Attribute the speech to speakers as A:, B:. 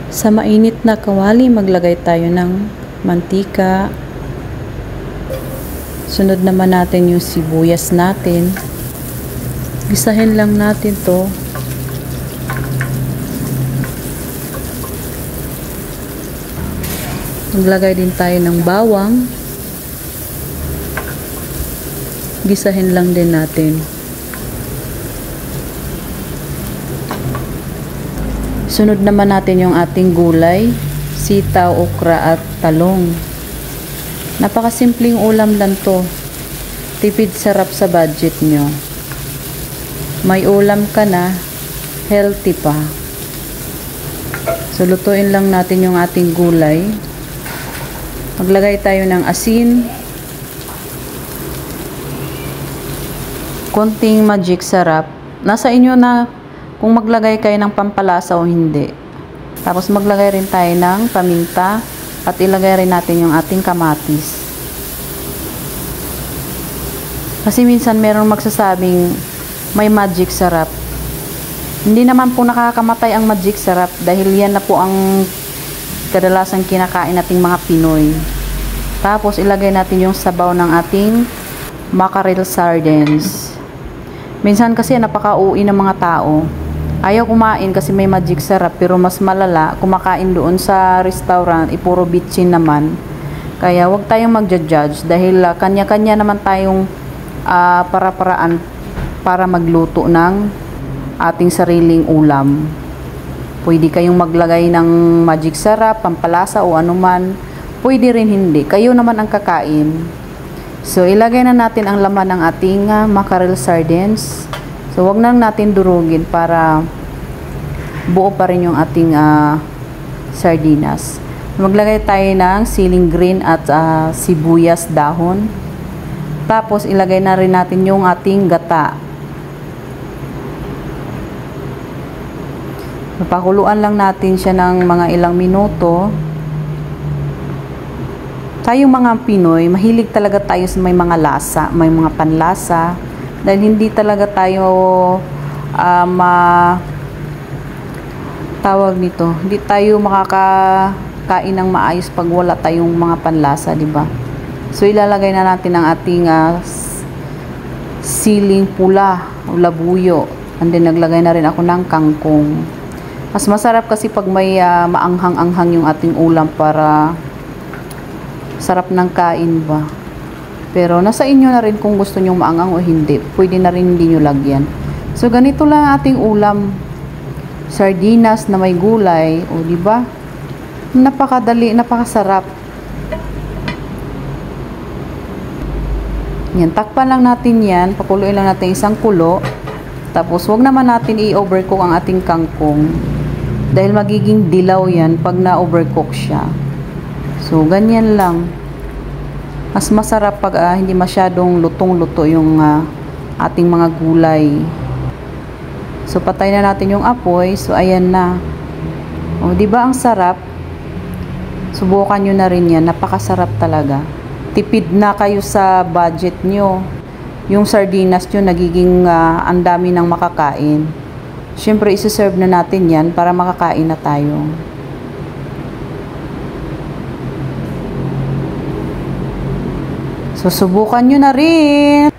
A: Sa mainit na kawali, maglagay tayo ng mantika. Sunod naman natin yung sibuyas natin. Gisahin lang natin to. Maglagay din tayo ng bawang. Gisahin lang din natin. Sunod naman natin yung ating gulay, sitaw, okra at talong. Napakasimpleng ulam lang to. Tipid sarap sa budget nyo. May ulam ka na, healthy pa. So lutuin lang natin yung ating gulay. Maglagay tayo ng asin. Konting magic sarap. Nasa inyo na kung maglagay kayo ng pampalasa o hindi. Tapos maglagay rin tayo ng paminta at ilagay rin natin yung ating kamatis. Kasi minsan merong magsasabing may magic sarap. Hindi naman po nakakamatay ang magic sarap dahil yan na po ang kadalasang kinakain nating mga Pinoy. Tapos ilagay natin yung sabaw ng ating mackerel sardines. Minsan kasi napaka-uwi ng mga tao. Ayaw kumain kasi may magic sarap, pero mas malala kumakain doon sa restaurant, puro bitchin naman. Kaya wag tayong magja-judge dahil kanya-kanya naman tayong para-paraan para magluto ng ating sariling ulam. Pwede kayong maglagay ng magic sarap, pampalasa o anuman. Pwede rin hindi. Kayo naman ang kakain. So ilagay na natin ang laman ng ating mackerel sardines. So, wag na natin durugin para buo pa rin yung ating sardinas. Maglagay tayo ng siling green at sibuyas dahon. Tapos, ilagay na rin natin yung ating gata. Papakuluan lang natin siya ng mga ilang minuto. Tayong mga Pinoy, mahilig talaga tayo sa may mga lasa, may mga panlasa. Dahil hindi talaga tayo tawag nito, hindi tayo makakakain ng maayos pag wala tayong mga panlasa, di ba? So ilalagay na natin ang ating siling pula o labuyo. And then naglagay na rin ako ng kangkong. Mas masarap kasi pag may maanghang-anghang yung ating ulam para sarap ng kain ba. Pero nasa inyo na rin kung gusto nyo maangang o hindi. Pwede na rin hindi nyo lagyan. So ganito lang ating ulam. Sardinas na may gulay. O diba? Napakadali, napakasarap. Yan, takpan lang natin yan. Pakuluin lang natin isang kulo. Tapos wag naman natin i-overcook ang ating kangkong. Dahil magiging dilaw yan pag na-overcook siya. So ganyan lang. Mas masarap pag hindi masyadong lutong-luto yung ating mga gulay. So patay na natin yung apoy. So ayan na. O di ba ang sarap? Subukan niyo na rin yan. Napakasarap talaga. Tipid na kayo sa budget nyo. Yung sardinas nyo nagiging ang dami ng makakain. Syempre isi-serve na natin yan para makakain na tayo. So, subukan nyo na rin.